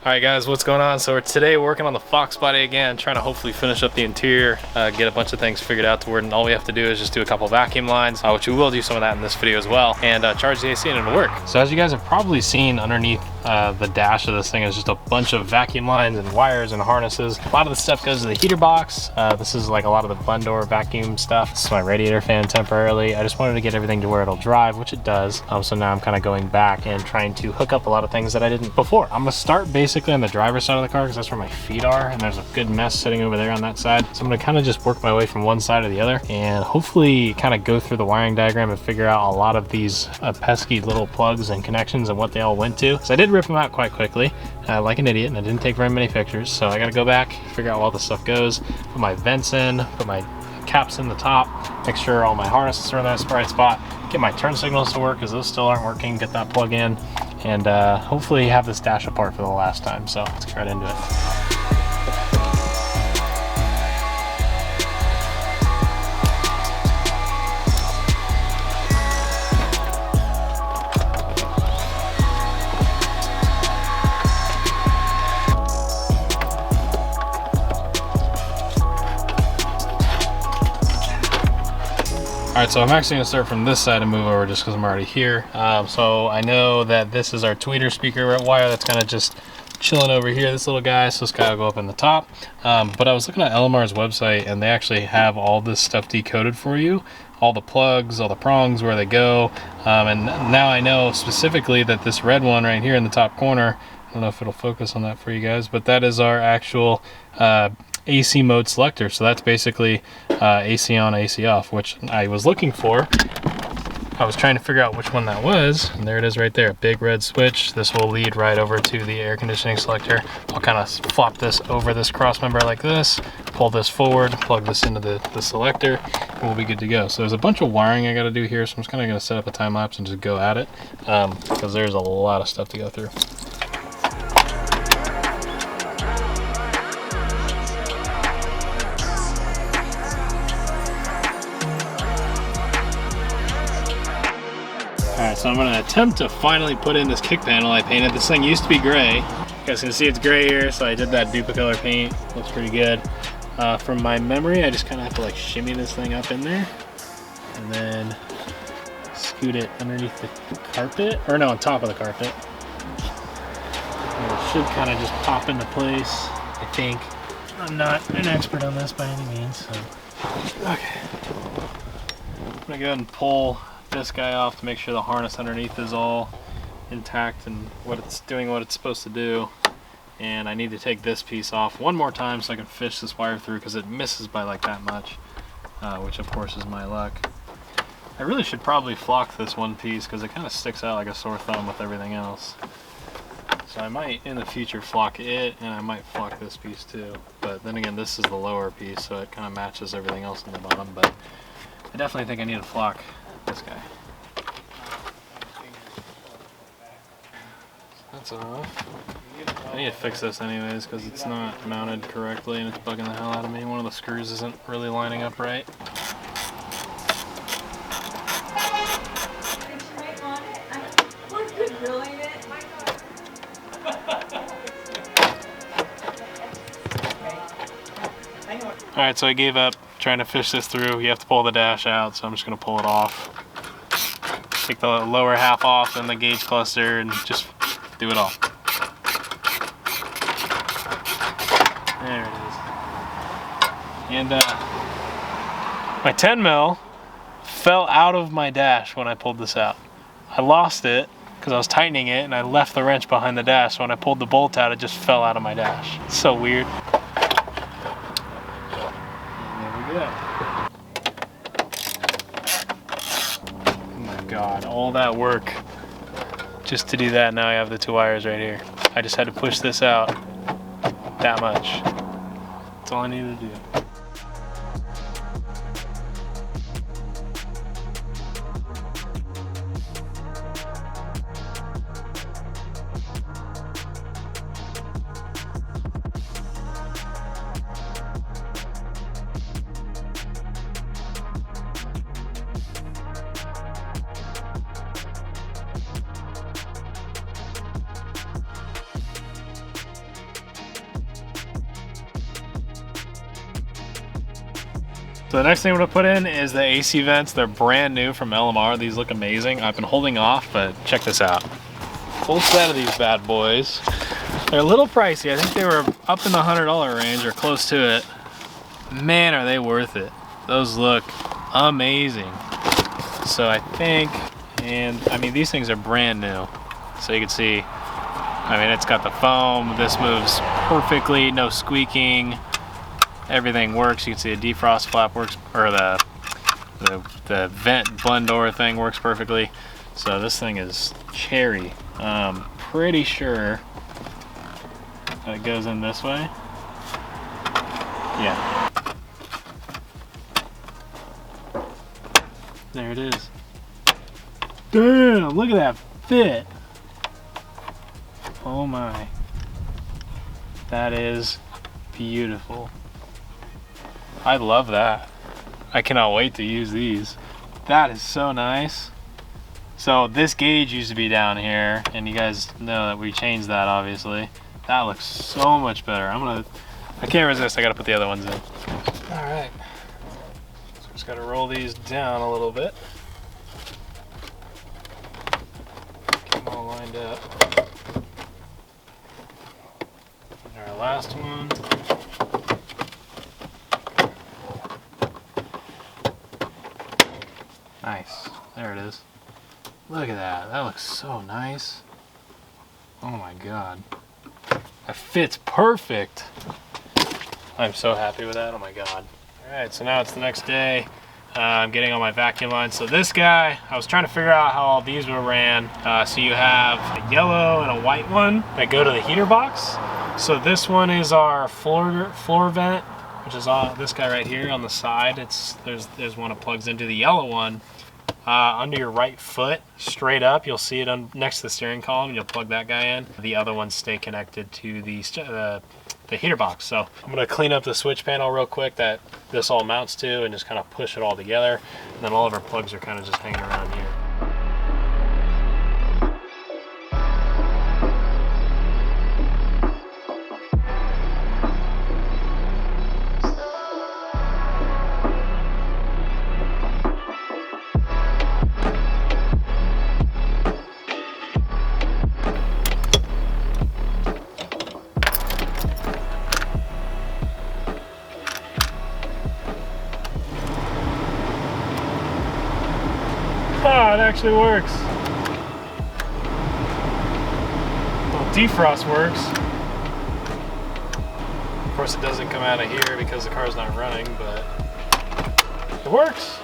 Alright guys, what's going on? So we're today working on the Foxbody again, trying to hopefully finish up the interior, get a bunch of things figured out to where all we have to do is just do a couple vacuum lines, which we will do some of that in this video as well, and charge the AC and it'll work. So as you guys have probably seen underneath the dash of this thing is just a bunch of vacuum lines and wires and harnesses. A lot of the stuff goes to the heater box. This is like a lot of the blend door vacuum stuff. This is my radiator fan temporarily. I just wanted to get everything to where it'll drive, which it does. So now I'm kind of going back and trying to hook up a lot of things that I didn't before. I'm gonna start basically on the driver's side of the car because that's where my feet are, and there's a good mess sitting over there on that side. So I'm gonna kind of just work my way from one side to the other and hopefully kind of go through the wiring diagram and figure out a lot of these pesky little plugs and connections and what they all went to. So I did rip them out quite quickly, like an idiot, and I didn't take very many pictures. So I gotta go back, figure out where all this stuff goes, put my vents in, put my caps in the top, make sure all my harnesses are in that right spot, get my turn signals to work because those still aren't working, get that plug in, and hopefully have this dash apart for the last time. So let's get right into it. All right, so I'm actually gonna start from this side and move over just because I'm already here. So I know that this is our tweeter speaker wire that's kind of just chilling over here, this little guy, so this guy will go up in the top. But I was looking at LMR's website and they actually have all this stuff decoded for you. All the plugs, all the prongs, where they go. And now I know specifically that this red one right here in the top corner, I don't know if it'll focus on that for you guys, but that is our actual AC mode selector. So that's basically AC on, AC off, which I was looking for. I was trying to figure out which one that was, and there it is right there, big red switch. This will lead right over to the air conditioning selector. I'll kind of flop this over this cross member like this, pull this forward, plug this into the selector, and we'll be good to go. So there's a bunch of wiring I got to do here, so I'm just kind of going to set up a time lapse and just go at it, because there's a lot of stuff to go through. Alright, so I'm going to attempt to finally put in this kick panel I painted. This thing used to be gray. You guys can see it's gray here, so I did that Duplicolor paint. Looks pretty good. From my memory, I just kind of have to like shimmy this thing up in there and then scoot it underneath the carpet, or no, on top of the carpet. And it should kind of just pop into place, I think. I'm not an expert on this by any means, so. Okay. I'm going to go ahead and pull this guy off to make sure the harness underneath is all intact and what it's doing what it's supposed to do. And I need to take this piece off one more time so I can fish this wire through because it misses by like that much, which of course is my luck. I really should probably flock this one piece because it kind of sticks out like a sore thumb with everything else. So I might in the future flock it, and I might flock this piece too. But then again, this is the lower piece, so it kind of matches everything else on the bottom. But I definitely think I need to flock this guy. That's off. I need to fix this anyways because it's not mounted correctly and it's bugging the hell out of me. One of the screws isn't really lining up right. Alright, so I gave up trying to fish this through. You have to pull the dash out, so I'm just going to pull it off. Take the lower half off and the gauge cluster and just do it all. There it is. And my 10 mil fell out of my dash when I pulled this out. I lost it because I was tightening it and I left the wrench behind the dash. So when I pulled the bolt out, it just fell out of my dash. It's so weird. Oh my god, all that work just to do that. Now I have the two wires right here. I just had to push this out that much. That's all I needed to do. So the next thing I'm gonna put in is the AC vents. They're brand new from LMR. These look amazing. I've been holding off, but check this out. Full set of these bad boys. They're a little pricey. I think they were up in the $100 range or close to it. Man, are they worth it. Those look amazing. So I think, and I mean, these things are brand new. So you can see, I mean, it's got the foam. This moves perfectly, no squeaking. Everything works. You can see the defrost flap works, or the vent blend door thing works perfectly. So this thing is cherry. Pretty sure that it goes in this way. Yeah. There it is. Damn, look at that fit. Oh my. That is beautiful. I love that. I cannot wait to use these. That is so nice. So this gauge used to be down here, and you guys know that we changed that, obviously. That looks so much better. I can't resist, I gotta put the other ones in. All right, so just gotta roll these down a little bit. Get them all lined up. And our last one. Nice, there it is. Look at that, that looks so nice. Oh my God. That fits perfect. I'm so happy with that, oh my God. All right, so now it's the next day. I'm getting on my vacuum line. So this guy, I was trying to figure out how all these were ran. So you have a yellow and a white one that go to the heater box. So this one is our floor vent, which is on this guy right here on the side. There's one that plugs into the yellow one. Under your right foot, straight up, you'll see it next to the steering column. You'll plug that guy in. The other ones stay connected to the heater box. So I'm gonna clean up the switch panel real quick that this all mounts to, and just kind of push it all together. And then all of our plugs are kind of just hanging around here. Oh, it actually works. Well, defrost works. Of course, it doesn't come out of here because the car's not running, but it works.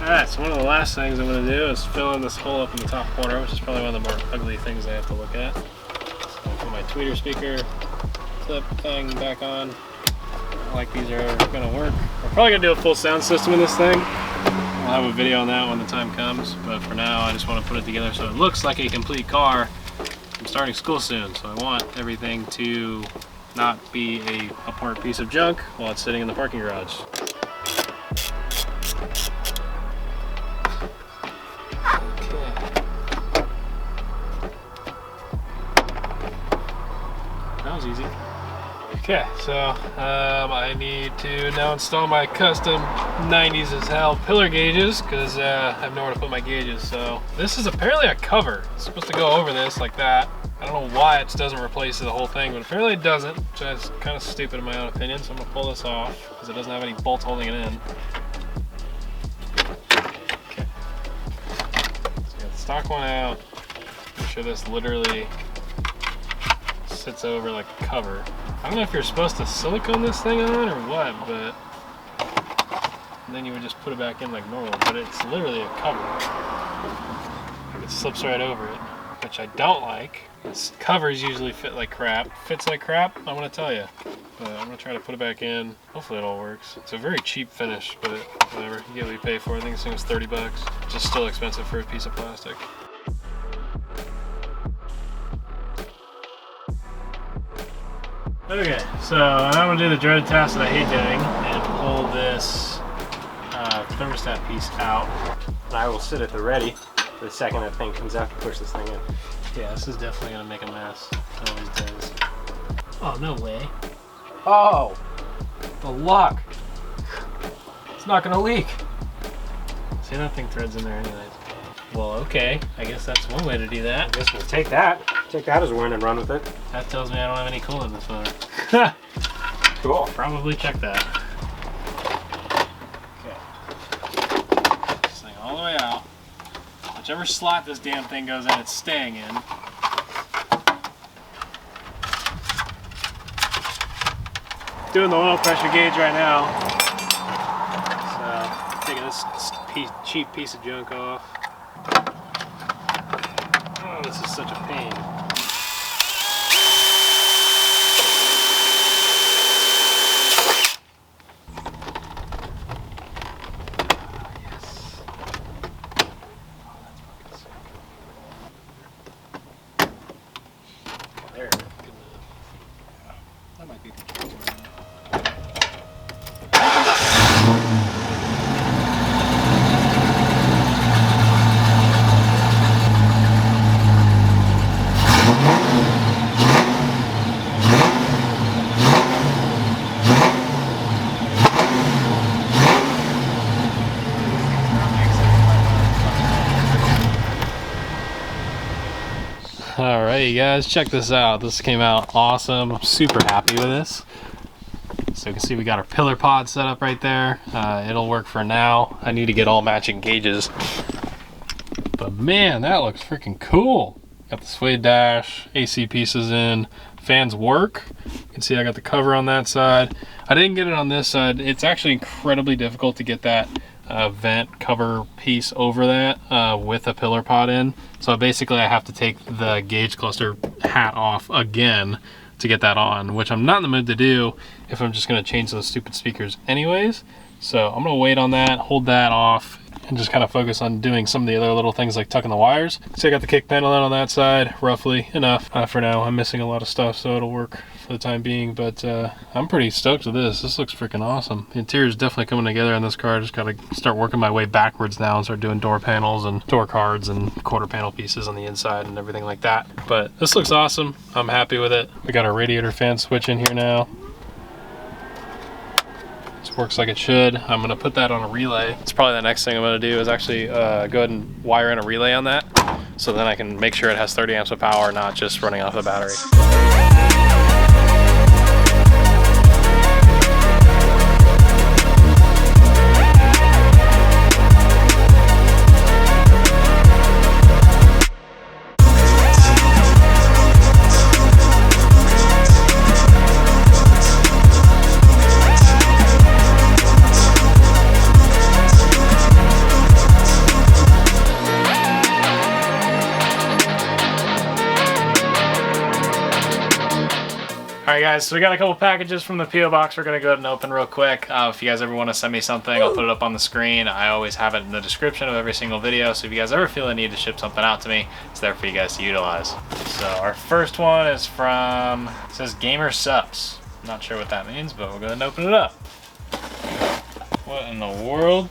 All right, so one of the last things I'm going to do is fill in this hole up in the top corner, which is probably one of the more ugly things I have to look at. So I'll put my tweeter speaker clip thing back on. Like these are going to work. We're probably going to do a full sound system in this thing. I'll have a video on that when the time comes, but for now I just want to put it together so it looks like a complete car. I'm starting school soon, so I want everything to not be a apart piece of junk while it's sitting in the parking garage. Okay. That was easy. Okay, so I need to now install my custom 90's as hell pillar gauges because I have nowhere to put my gauges. So this is apparently a cover. It's supposed to go over this like that. I don't know why it doesn't replace the whole thing, but apparently it doesn't, which is kind of stupid in my own opinion. So I'm gonna pull this off because it doesn't have any bolts holding it in. Okay. So get the stock one out. Make sure this literally sits over like a cover. I don't know if you're supposed to silicone this thing on or what, but then you would just put it back in like normal, but it's literally a cover. It slips right over it, which I don't like. This covers usually fit like crap. Fits like crap, I'm gonna tell you. But I'm gonna try to put it back in. Hopefully it all works. It's a very cheap finish, but whatever, you get what you pay for. I think this thing was 30 bucks. Just still expensive for a piece of plastic. Okay, so I'm gonna do the dreaded task that I hate doing and pull this thermostat piece out. And I will sit at the ready for the second that thing comes out to push this thing in. Yeah, this is definitely gonna make a mess. It always does. Oh, no way. Oh, the luck. It's not gonna leak. See, nothing threads in there anyways. Well, okay. I guess that's one way to do that. I guess we'll take that as a win and run with it. That tells me I don't have any coolant in this motor. Cool. Probably check that. Okay. This thing all the way out. Whichever slot this damn thing goes in, it's staying in. Doing the oil pressure gauge right now. So, taking this cheap piece of junk off. Oh, this is such a pain. There, good enough. That might be the case. Alright, you guys, check this out. This came out awesome. I'm super happy with this. So you can see we got our pillar pod set up right there. It'll work for now. I need to get all matching gauges. But man, that looks freaking cool. Got the suede dash, AC pieces in, fans work. You can see I got the cover on that side. I didn't get it on this side. It's actually incredibly difficult to get that vent cover piece over that with a pillar pod in. So basically I have to take the gauge cluster hat off again to get that on, which I'm not in the mood to do if I'm just going to change those stupid speakers anyways. So I'm going to wait on that, hold that off, and just kind of focus on doing some of the other little things like tucking the wires. So I got the kick panel out on that side, roughly enough for now. I'm missing a lot of stuff, so it'll work for the time being, but I'm pretty stoked with this. This looks freaking awesome. The interior is definitely coming together on this car. I just got to start working my way backwards now and start doing door panels and door cards and quarter panel pieces on the inside and everything like that. But this looks awesome. I'm happy with it. We got our radiator fan switch in here now. Works like it should. I'm going to put that on a relay. It's probably the next thing I'm going to do is actually go ahead and wire in a relay on that, so then I can make sure it has 30 amps of power, not just running off the battery. Alright guys, so we got a couple packages from the P.O. Box we're going to go ahead and open real quick. If you guys ever want to send me something, I'll put it up on the screen. I always have it in the description of every single video, so if you guys ever feel the need to ship something out to me, it's there for you guys to utilize. So our first one is from, it says Gamer Sups. I'm not sure what that means, but we'll go ahead and open it up. What in the world?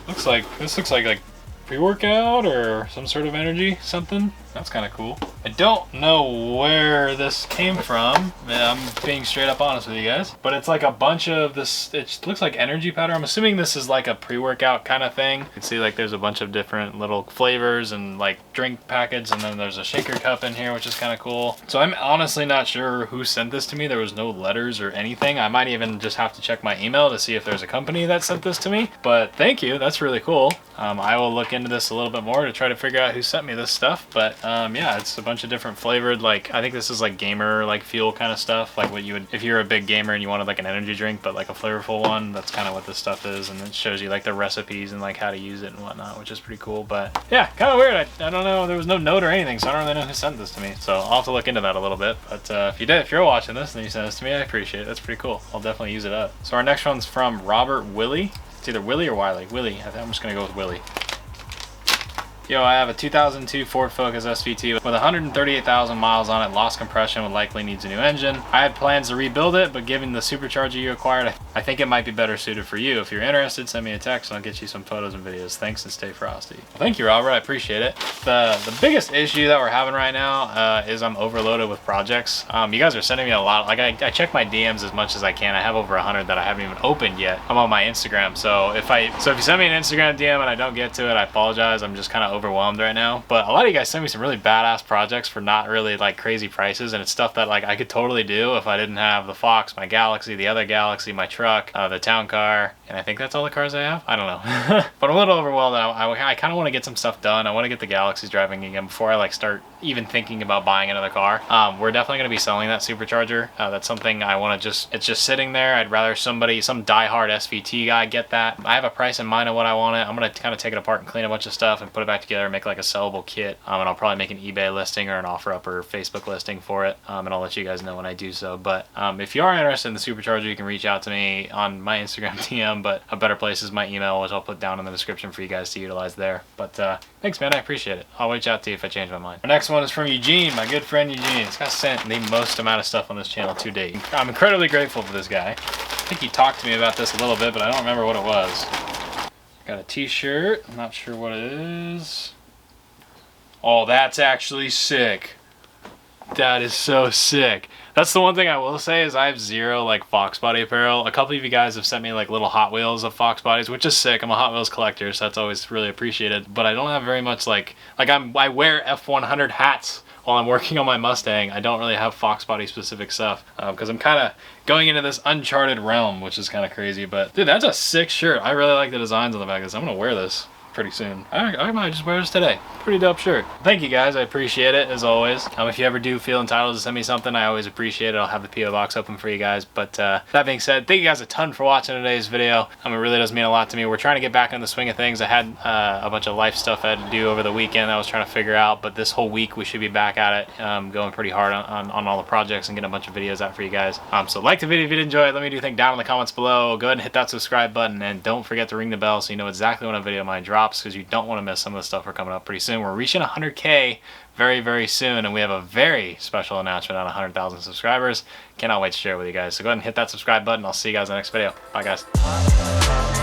This looks like pre-workout or some sort of energy something. That's kind of cool. I don't know where this came from. I'm being straight up honest with you guys, but it's like a bunch of this. It looks like energy powder. I'm assuming this is like a pre-workout kind of thing. You can see like there's a bunch of different little flavors and like drink packets, and then there's a shaker cup in here, which is kind of cool. So I'm honestly not sure who sent this to me. There was no letters or anything. I might even just have to check my email to see if there's a company that sent this to me, but thank you. That's really cool. I will look into this a little bit more to try to figure out who sent me this stuff, but yeah, it's a bunch of different flavored, like I think this is like gamer like fuel kind of stuff, like what you would if you're a big gamer and you wanted like an energy drink but like a flavorful one. That's kind of what this stuff is, and it shows you like the recipes and like how to use it and whatnot, which is pretty cool. But yeah, kind of weird. I don't know, there was no note or anything, so I don't really know who sent this to me, so I'll have to look into that a little bit. But if you're watching this and you sent this to me, I appreciate it. That's pretty cool. I'll definitely use it up. So our next one's from Robert Willie. It's either Willie or Wiley. Willie. I'm just gonna go with Willie. Yo, I have a 2002 Ford Focus SVT with 138,000 miles on it, lost compression, would likely needs a new engine. I had plans to rebuild it, but given the supercharger you acquired, I think it might be better suited for you. If you're interested, send me a text and I'll get you some photos and videos. Thanks and stay frosty. Well, thank you, Robert, I appreciate it. The biggest issue that we're having right now is I'm overloaded with projects. You guys are sending me a lot. Like I check my DMs as much as I can. I have over 100 that I haven't even opened yet. I'm on my Instagram, so if you send me an Instagram DM and I don't get to it, I apologize. I'm just kind of overwhelmed right now. But a lot of you guys send me some really badass projects for not really like crazy prices, and it's stuff that like I could totally do if I didn't have the Fox, my Galaxy, the other Galaxy, my truck, the town car, and I think that's all the cars I have. I don't know. But I'm a little overwhelmed. I kind of want to get some stuff done. I want to get the Galaxies driving again before I like start even thinking about buying another car. We're definitely going to be selling that supercharger. That's something I want to it's just sitting there. I'd rather some diehard SVT guy get that. I have a price in mind of what I want it. I'm going to kind of take it apart and clean a bunch of stuff and put it back together and make like a sellable kit. And I'll probably make an eBay listing or an OfferUp or Facebook listing for it. And I'll let you guys know when I do so. But if you are interested in the supercharger, you can reach out to me on my Instagram DM, but a better place is my email, which I'll put down in the description for you guys to utilize there. But thanks, man. I appreciate it. I'll reach out to you if I change my mind. Our next one is from Eugene, my good friend Eugene. This guy sent the most amount of stuff on this channel to date. I'm incredibly grateful for this guy. I think he talked to me about this a little bit, but I don't remember what it was. Got a t-shirt. I'm not sure what it is. Oh, that's actually sick. That is so sick. That's the one thing I will say is I have zero like Foxbody apparel. A couple of you guys have sent me like little Hot Wheels of Foxbodies, which is sick. I'm a Hot Wheels collector, so that's always really appreciated. But I don't have very much I wear F100 hats while I'm working on my Mustang. I don't really have Foxbody specific stuff because I'm kind of going into this uncharted realm, which is kind of crazy. But dude, that's a sick shirt. I really like the designs on the back of this. I'm gonna wear this pretty soon. I might just wear this today. Pretty dope shirt. Thank you guys, I appreciate it as always. If you ever do feel entitled to send me something, I always appreciate it. I'll have the PO box open for you guys. But that being said, thank you guys a ton for watching today's video. It really does mean a lot to me. We're trying to get back in the swing of things. I had a bunch of life stuff I had to do over the weekend I was trying to figure out, but this whole week we should be back at it, going pretty hard on all the projects and getting a bunch of videos out for you guys. So like the video if you did enjoy it. Let me do think down in the comments below. Go ahead and hit that subscribe button, and don't forget to ring the bell so you know exactly when a video of mine drops, because you don't want to miss some of the stuff we're coming up pretty soon. We're reaching 100K very, very soon, and we have a very special announcement on 100,000 subscribers. Cannot wait to share it with you guys. So go ahead and hit that subscribe button. I'll see you guys in the next video. Bye, guys.